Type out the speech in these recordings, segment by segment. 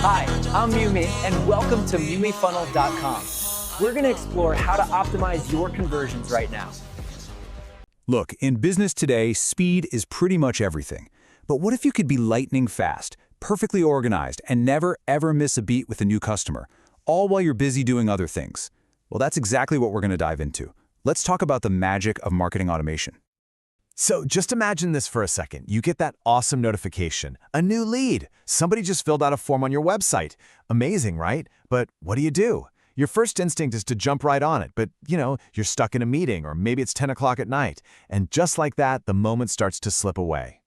Hi, I'm Mumi, and welcome to MumiFunnel.com. We're going to explore how to optimize your conversions right now. Look, in business today, speed is pretty much everything. But what if you could be lightning fast, perfectly organized, and never ever miss a beat with a new customer, all while you're busy doing other things? Well, that's exactly what we're going to dive into. Let's talk about the magic of marketing automation. So just imagine this for a second. You get that awesome notification, a new lead. Somebody just filled out a form on your website. Amazing, right? But what do? Your first instinct is to jump right on it, but you're stuck in a meeting or maybe it's 10 o'clock at night. And just like that, the moment starts to slip away.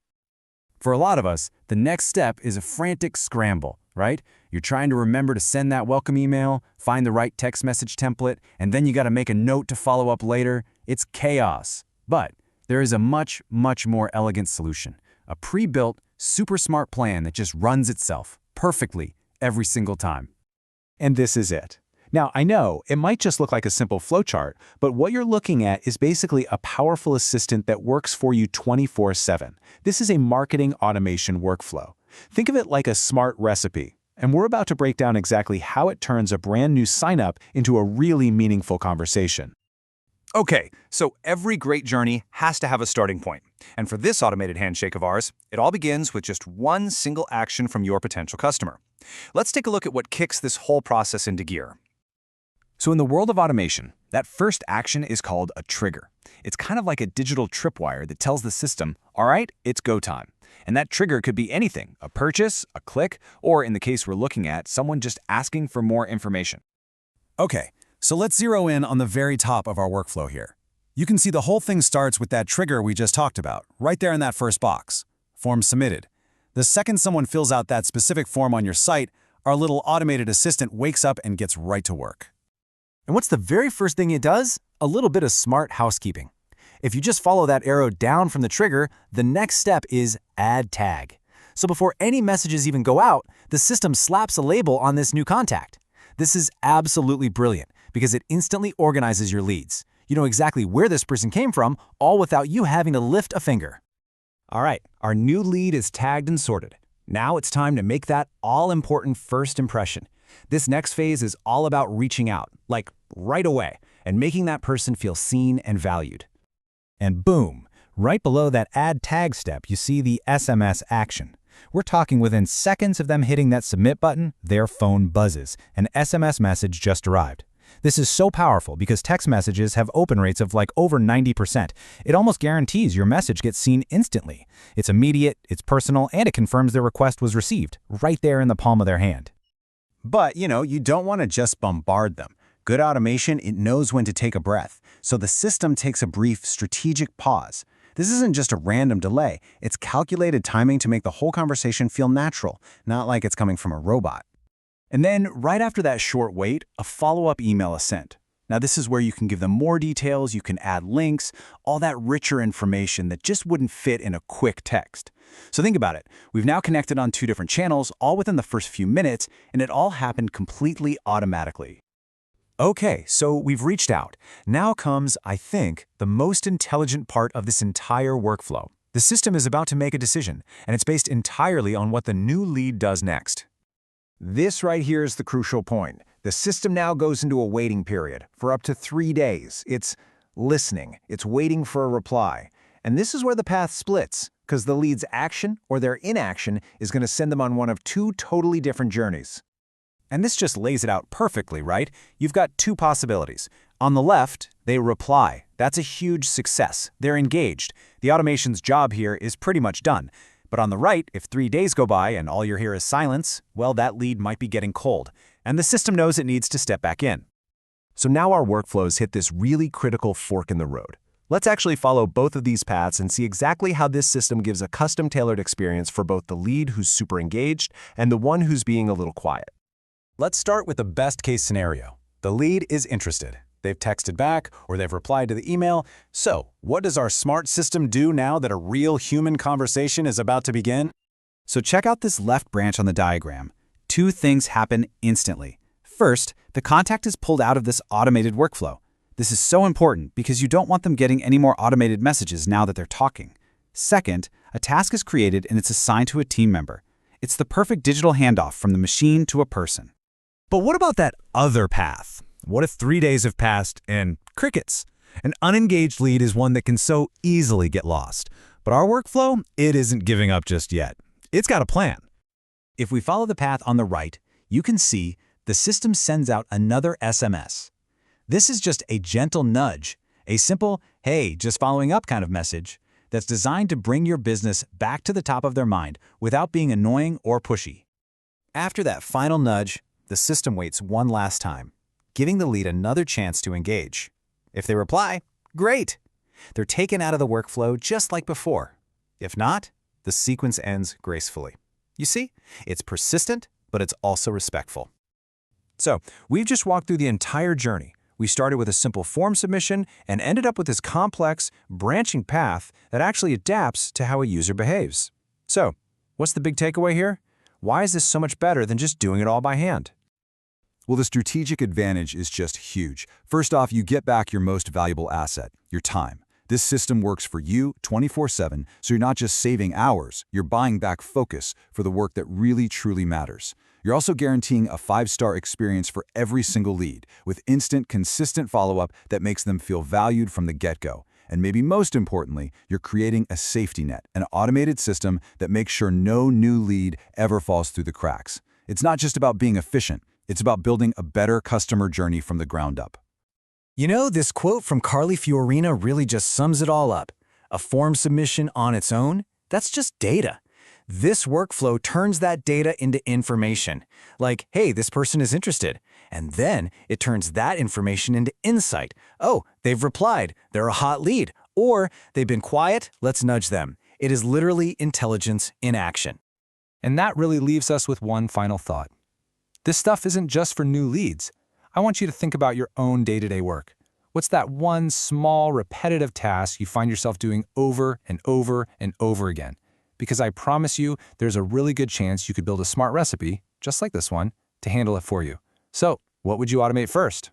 For a lot of us, the next step is a frantic scramble, right? You're trying to remember to send that welcome email, find the right text message template, and then you got to make a note to follow up later. It's chaos. But there is a much, much more elegant solution. A pre-built, super smart plan that just runs itself perfectly every single time. And this is it. Now, I know it might just look like a simple flowchart, but what you're looking at is basically a powerful assistant that works for you 24/7. This is a marketing automation workflow. Think of it like a smart recipe, and we're about to break down exactly how it turns a brand new sign-up into a really meaningful conversation. Okay, so every great journey has to have a starting point. And for this automated handshake of ours, it all begins with just one single action from your potential customer. Let's take a look at what kicks this whole process into gear. So in the world of automation, that first action is called a trigger. It's kind of like a digital tripwire that tells the system, all right, it's go time. And that trigger could be anything, a purchase, a click, or in the case we're looking at, someone just asking for more information. Okay, so let's zero in on the very top of our workflow here. You can see the whole thing starts with that trigger we just talked about, right there in that first box. Form submitted. The second someone fills out that specific form on your site, our little automated assistant wakes up and gets right to work. And what's the very first thing it does? A little bit of smart housekeeping. If you just follow that arrow down from the trigger, the next step is add tag. So before any messages even go out, the system slaps a label on this new contact. This is absolutely brilliant because it instantly organizes your leads. You know exactly where this person came from, all without you having to lift a finger. All right, our new lead is tagged and sorted. Now it's time to make that all-important first impression. This next phase is all about reaching out, like right away, and making that person feel seen and valued. And boom, right below that add tag step, you see the SMS action. We're talking within seconds of them hitting that submit button, their phone buzzes. An SMS message just arrived. This is so powerful because text messages have open rates of like over 90%. It almost guarantees your message gets seen instantly. It's immediate, it's personal, and it confirms their request was received, right there in the palm of their hand. But, you don't want to just bombard them. Good automation, it knows when to take a breath. So the system takes a brief strategic pause. This isn't just a random delay. It's calculated timing to make the whole conversation feel natural, not like it's coming from a robot. And then, right after that short wait, a follow-up email is sent. Now, this is where you can give them more details, you can add links, all that richer information that just wouldn't fit in a quick text. So think about it. We've now connected on two different channels, all within the first few minutes, and it all happened completely automatically. Okay, so we've reached out. Now comes, I think, the most intelligent part of this entire workflow. The system is about to make a decision, and it's based entirely on what the new lead does next. This right here is the crucial point. The system now goes into a waiting period for up to 3 days. It's listening. It's waiting for a reply. And this is where the path splits, because the lead's action or their inaction is going to send them on one of two totally different journeys. And this just lays it out perfectly, right? You've got two possibilities. On the left, they reply. That's a huge success. They're engaged. The automation's job here is pretty much done. But on the right, if 3 days go by and all you hear is silence, well, that lead might be getting cold, and the system knows it needs to step back in. So now our workflows hit this really critical fork in the road. Let's actually follow both of these paths and see exactly how this system gives a custom-tailored experience for both the lead who's super engaged and the one who's being a little quiet. Let's start with the best-case scenario. The lead is interested. They've texted back or they've replied to the email. So, what does our smart system do now that a real human conversation is about to begin? So check out this left branch on the diagram. Two things happen instantly. First, the contact is pulled out of this automated workflow. This is so important because you don't want them getting any more automated messages now that they're talking. Second, a task is created and it's assigned to a team member. It's the perfect digital handoff from the machine to a person. But what about that other path? What if 3 days have passed and crickets? An unengaged lead is one that can so easily get lost. But our workflow, it isn't giving up just yet. It's got a plan. If we follow the path on the right, you can see the system sends out another SMS. This is just a gentle nudge, a simple, hey, just following up kind of message that's designed to bring your business back to the top of their mind without being annoying or pushy. After that final nudge, the system waits one last time, giving the lead another chance to engage. If they reply, great! They're taken out of the workflow just like before. If not, the sequence ends gracefully. You see, it's persistent, but it's also respectful. So, we've just walked through the entire journey. We started with a simple form submission and ended up with this complex, branching path that actually adapts to how a user behaves. So, what's the big takeaway here? Why is this so much better than just doing it all by hand? Well, the strategic advantage is just huge. First off, you get back your most valuable asset, your time. This system works for you 24/7, so you're not just saving hours, you're buying back focus for the work that really truly matters. You're also guaranteeing a 5-star experience for every single lead, with instant, consistent follow-up that makes them feel valued from the get-go. And maybe most importantly, you're creating a safety net, an automated system that makes sure no new lead ever falls through the cracks. It's not just about being efficient, it's about building a better customer journey from the ground up. You know, this quote from Carly Fiorina really just sums it all up. A form submission on its own, that's just data. This workflow turns that data into information, like, hey, this person is interested. And then it turns that information into insight. Oh, they've replied, they're a hot lead. Or they've been quiet, let's nudge them. It is literally intelligence in action. And that really leaves us with one final thought. This stuff isn't just for new leads. I want you to think about your own day-to-day work. What's that one small, repetitive task you find yourself doing over and over and over again? Because I promise you, there's a really good chance you could build a smart recipe, just like this one, to handle it for you. So, what would you automate first?